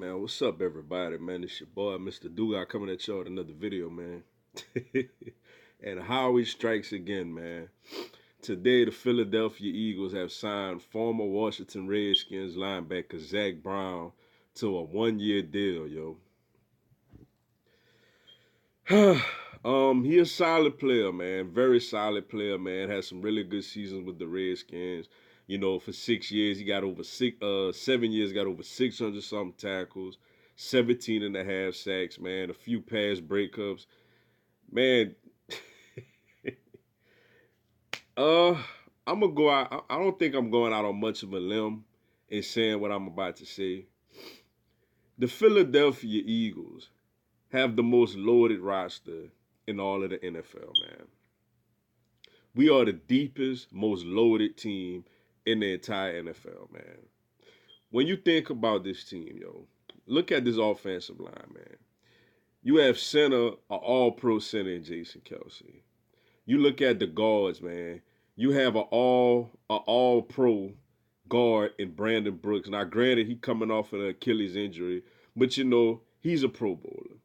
Man, what's up, everybody? Man, it's your boy, Mr. Duga, coming at y'all with another video, man. And Howie strikes again, man. Today, the Philadelphia Eagles have signed former Washington Redskins linebacker Zay Brown to a one-year deal, yo. He a solid player, man. Very solid player, man. Had some really good seasons with the Redskins. For 6 years, he got over 7 years, got over 600 something tackles, 17 and a half sacks, man. A few pass breakups, man. uh, I'm gonna go out. I don't think I'm going out on much of a limb in saying what I'm about to say. The Philadelphia Eagles have the most loaded roster in all of the NFL, man. We are the deepest, most loaded team in the entire NFL, man. When you think about this team, yo, look at this offensive line, man. You have center, an all-pro center in Jason Kelsey. You look at the guards, man. You have an all-pro guard in Brandon Brooks. Now, granted, he coming off of an Achilles injury, but he's a Pro Bowler.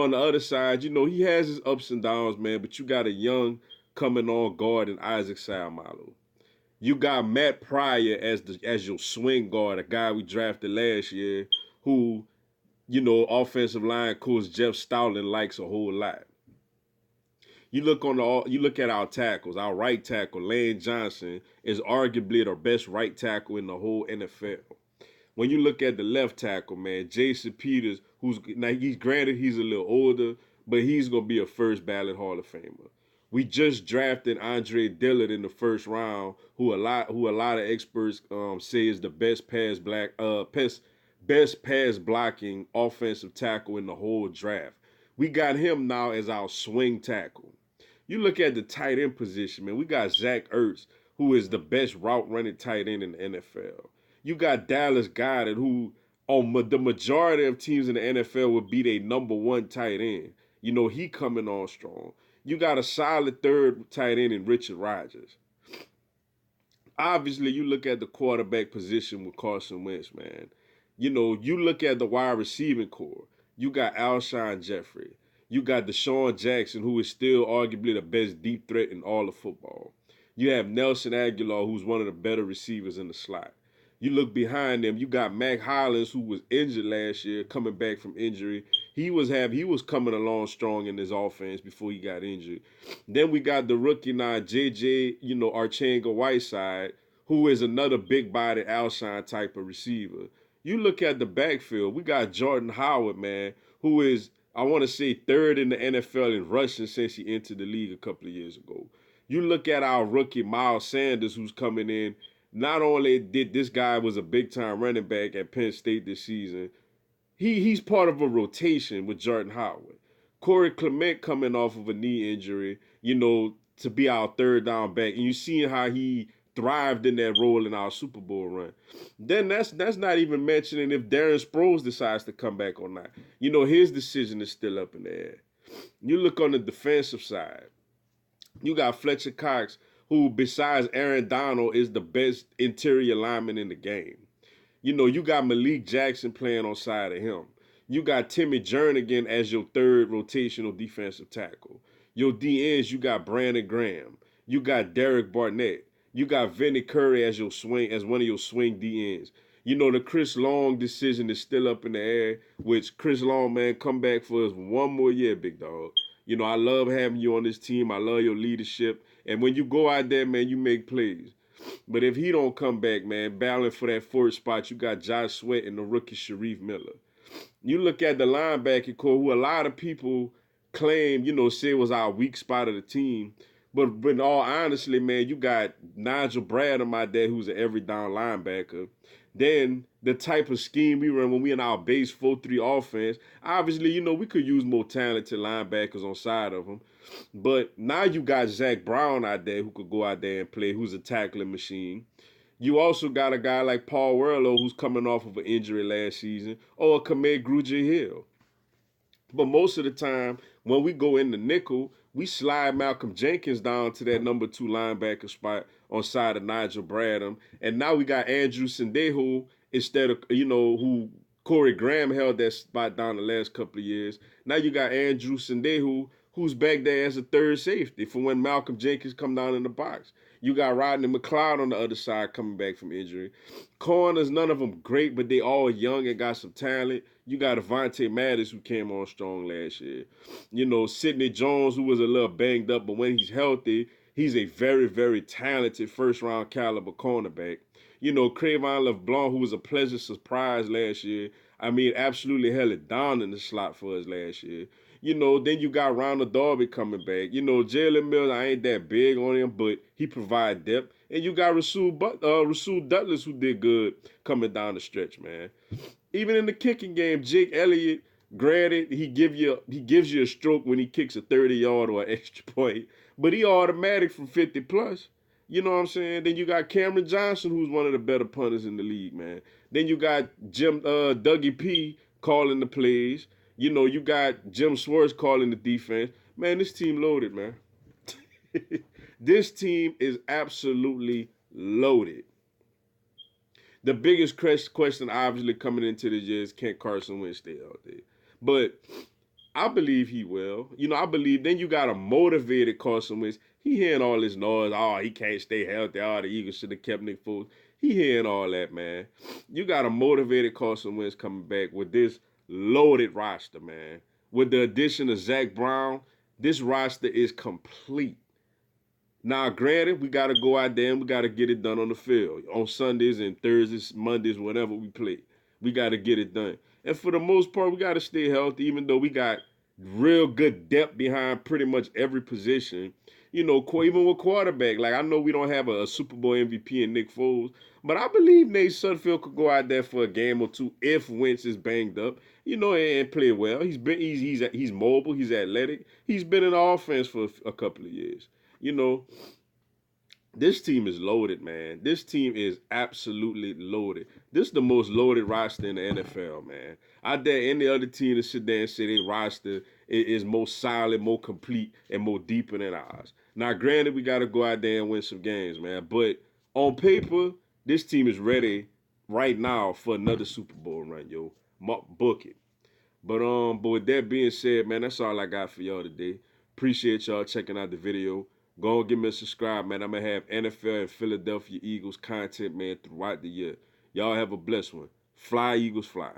On the other side, he has his ups and downs, man. But you got a young coming on guard in Isaac Salmalo. You got Matt Pryor as your swing guard, a guy we drafted last year, who offensive line coach Jeff Stoutland likes a whole lot. You look at our tackles. Our right tackle, Lane Johnson, is arguably the best right tackle in the whole NFL. When you look at the left tackle, man, Jason Peters, he's a little older, but he's gonna be a first ballot Hall of Famer. We just drafted Andre Dillard in the first round, who a lot of experts say is the best pass blocking offensive tackle in the whole draft. We got him now as our swing tackle. You look at the tight end position, man. We got Zach Ertz, who is the best route running tight end in the NFL. You got Dallas Goedert, who on the majority of teams in the NFL would be their number one tight end. He coming on strong. You got a solid third tight end in Richard Rodgers. Obviously, you look at the quarterback position with Carson Wentz, man. You look at the wide receiving core. You got Alshon Jeffrey. You got Deshaun Jackson, who is still arguably the best deep threat in all of football. You have Nelson Aguilar, who's one of the better receivers in the slot. You look behind them, you got Mac Hollins, who was injured last year, coming back from injury. He was coming along strong in his offense before he got injured. Then we got the rookie now, JJ, Archango Whiteside, who is another big body Alshon type of receiver. You look at the backfield, we got Jordan Howard, man, who is, I want to say, third in the NFL in rushing since he entered the league a couple of years ago. You look at our rookie Miles Sanders, who's coming in. Not only did this guy was a big time running back at Penn State this season, he's part of a rotation with Jordan Howard. Corey Clement coming off of a knee injury, to be our third down back, and you seeing how he thrived in that role in our Super Bowl run. Then that's not even mentioning if Darren Sproles decides to come back or not. His decision is still up in the air. You look on the defensive side. You got Fletcher Cox, who besides Aaron Donald is the best interior lineman in the game. You got Malik Jackson playing on side of him. You got Timmy Jernigan as your third rotational defensive tackle. Your DNs, you got Brandon Graham. You got Derek Barnett. You got Vinny Curry as one of your swing DNs. The Chris Long decision is still up in the air, which Chris Long, man, come back for us one more year, big dog. I love having you on this team. I love your leadership. And when you go out there, man, you make plays. But if he don't come back, man, battling for that fourth spot, you got Josh Sweat and the rookie Sharif Miller. You look at the linebacker core, who a lot of people claim, say was our weak spot of the team. But in all honesty, man, you got Nigel Bradham out there, who's an every down linebacker. Then the type of scheme we run when we in our base 4-3 offense, obviously, we could use more talented linebackers on side of them. But now you got Zach Brown out there who could go out there and play, who's a tackling machine. You also got a guy like Paul Werlo, who's coming off of an injury last season, or Kamed Grugier-Hill. But most of the time, when we go in the nickel, we slide Malcolm Jenkins down to that number 2 linebacker spot on side of Nigel Bradham. And now we got Andrew Sendejo instead of, who Corey Graham held that spot down the last couple of years. Now you got Andrew Sandehu, who's back there as a third safety for when Malcolm Jenkins come down in the box. You got Rodney McLeod on the other side coming back from injury. Corners, none of them great, but they all young and got some talent. You got Avonte Maddox, who came on strong last year. You know, Sidney Jones, who was a little banged up, but when he's healthy, he's a very, very talented first-round caliber cornerback. You know, Crayvon LeBlanc, who was a pleasant surprise last year. I mean, absolutely held it down in the slot for us last year. You know, then you got Ronald Darby coming back. You know, Jalen Mills, I ain't that big on him, but he provide depth. And you got Rasul Douglas, who did good coming down the stretch, man. Even in the kicking game, Jake Elliott, granted, he gives you a stroke when he kicks a 30-yard or an extra point, but he automatic from 50 plus. You know what I'm saying? Then you got Cameron Johnson, who's one of the better punters in the league, man. Then you got Dougie P calling the plays. You know, you got Jim Swartz calling the defense. Man, this team loaded, man. This team is absolutely loaded. The biggest question, obviously, coming into this year is, can Carson Wentz stay out there? But I believe he will. You know, I believe then you got a motivated Carson Wentz. He hearing all this noise. Oh, he can't stay healthy. Oh, the Eagles should have kept Nick Foles. He hearing all that, man. You got a motivated Carson Wentz coming back with this loaded roster, man. With the addition of Zay Brown, this roster is complete. Now, granted, we got to go out there and we got to get it done on the field. On Sundays and Thursdays, Mondays, whenever we play. We got to get it done. And for the most part, we got to stay healthy, even though we got real good depth behind pretty much every position. You know, even with quarterback. Like, I know we don't have a Super Bowl MVP in Nick Foles, but I believe Nate Sudfeld could go out there for a game or two if Wentz is banged up, you know, and play well. He's mobile, he's athletic. He's been in the offense for a couple of years. You know, this team is loaded, man. This team is absolutely loaded. This is the most loaded roster in the NFL, man. I dare any other team to sit there and say their roster is more solid, more complete, and more deeper than ours. Now, granted, we got to go out there and win some games, man. But on paper, this team is ready right now for another Super Bowl run, yo. Book it. But with that being said, man, that's all I got for y'all today. Appreciate y'all checking out the video. Go and give me a subscribe, man. I'm going to have NFL and Philadelphia Eagles content, man, throughout the year. Y'all have a blessed one. Fly, Eagles, fly.